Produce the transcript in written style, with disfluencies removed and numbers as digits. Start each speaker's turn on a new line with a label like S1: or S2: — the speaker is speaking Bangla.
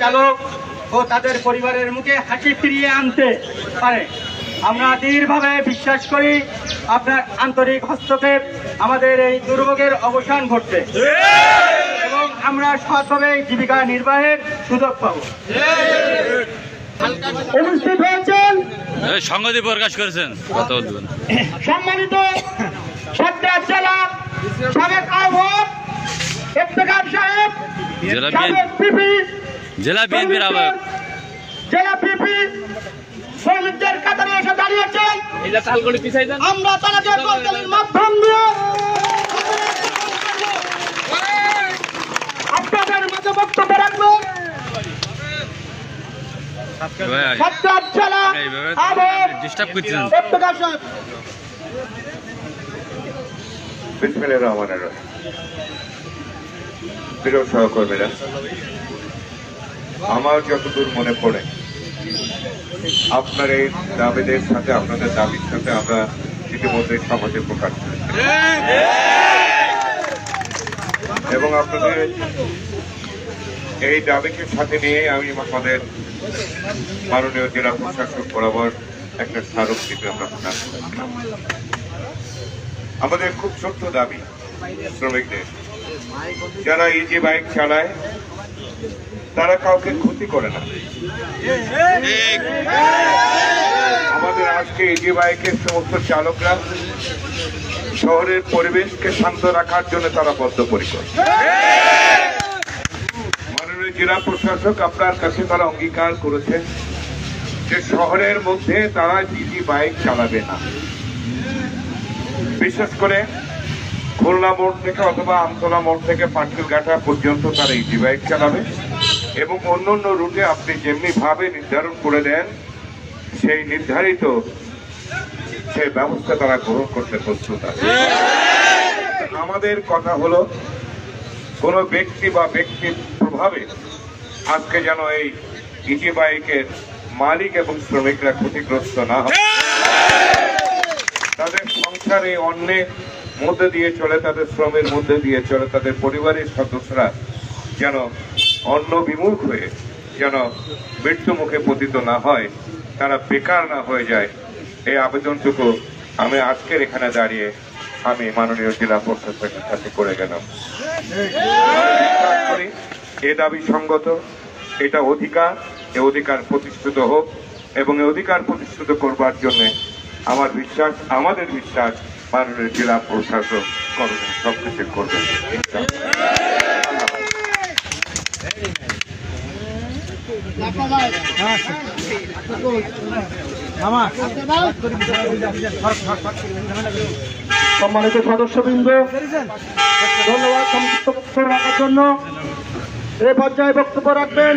S1: চালক ও তাদের পরিবারের মুখে হাসি ফিরিয়ে আনতে পারে। আমরা দৃঢ়ভাবে বিশ্বাস করি আপনার আন্তরিক হস্তক্ষেপ আমাদের এই দুর্ভোগের অবসান ঘটবে এবং আমরা সৎভাবে জীবিকা নির্বাহের সুযোগ পাব। উপস্থিত হয়েছেন
S2: সংহতি প্রকাশ করেছেন কথা বলবেন
S1: সম্মানিত সাতক্ষীরা জেলা সাবেক আহ্বায়ক ইফতেখার সাহেব, সাবেক পিপি,
S2: জেলা বিএনপির আহ্বায়ক,
S1: জেলা পিপি শ্রমিকদের কাতারে এসে দাঁড়িয়েছেন। আমরা তাদের করতালির মাধ্যম দিয়ে আপনাদের মাঝে বক্তব্য রাখবো। সাতক্ষীরা জেলা আহ্বায়ক
S2: ডিস্টার্ব করছেন।
S1: ইফতেখার সাহেব।
S3: বিসমিল্লাহির রহমানির রহিম। প্রিয় সহকর্মীরা, আমার যতদূর মনে পড়ে আপনার এই দাবিদের সাথে, আপনাদের দাবির সাথে আমরা ইতিমধ্যে সহজে প্রকাশ করেছি এবং আপনাদের এই দাবিকে সাথে নিয়ে আমি আমাদের মাননীয় জেলা প্রশাসক বরাবর একটা স্মারকলিপি আমরা প্রদান করেছিলাম। আমাদের খুব ছোট্ট দাবি, শ্রমিকদের যারা ইজি বাইক চালায় তারা কাউকে ক্ষতি করে না। আমাদের আজকে ইজি বাইকের সমস্ত চালকরা শহরের পরিবেশকে শান্ত রাখার জন্য তারা বদ্ধপরিকর। মাননীয় জেলা প্রশাসক আপনার কাছে তারা অঙ্গীকার করেছেন যে শহরের মধ্যে তারা ইজি বাইক চালাবে না। বিশেষ করে খুলনা মোড় থেকে অথবা আমতলা মোড় থেকে পাটকেলঘাটা পর্যন্ত তারা ইজি বাইক চালাবে এবং অন্যান্য রুটে আপনি যেমনি ভাবে নির্ধারণ করে দেন সেই নির্ধারিত সেই ব্যবস্থা তারা গ্রহণ করতে প্রস্তুত আছে। আমাদের কথা হলো কোনো ব্যক্তি বা ব্যক্তির প্রভাবে আজকে যেন এই ইজি বাইকের মালিক এবং শ্রমিকরা ক্ষতিগ্রস্ত না হয়, তাদের সংসারে অন্যের মধ্যে দিয়ে চলে, তাদের শ্রমের মধ্যে দিয়ে চলে, তাদের পরিবারের সদস্যরা যেন অন্য বিমুখ হয়ে যেন মৃত্যু মুখে পতিত না হয়, তারা বেকার না হয়ে যায়, এই আবেদনটুকু আমি আজকের এখানে দাঁড়িয়ে আমি মাননীয় জেলা প্রশাসকের কাছে করে গেলাম। এ দাবি সঙ্গত, এটা অধিকার, এ অধিকার প্রতিষ্ঠিত হোক এবং এ অধিকার প্রতিষ্ঠিত করবার জন্য আমার বিশ্বাস, আমাদের বিশ্বাস মাননীয় জেলা প্রশাসক করবেন, সবকিছু করবেন।
S1: সম্মানিত সদস্যবৃন্দ, ধন্যবাদ সংক্ষিপ্ত বক্তব্য রাখার জন্য। এই পর্যায়ে বক্তব্য রাখবেন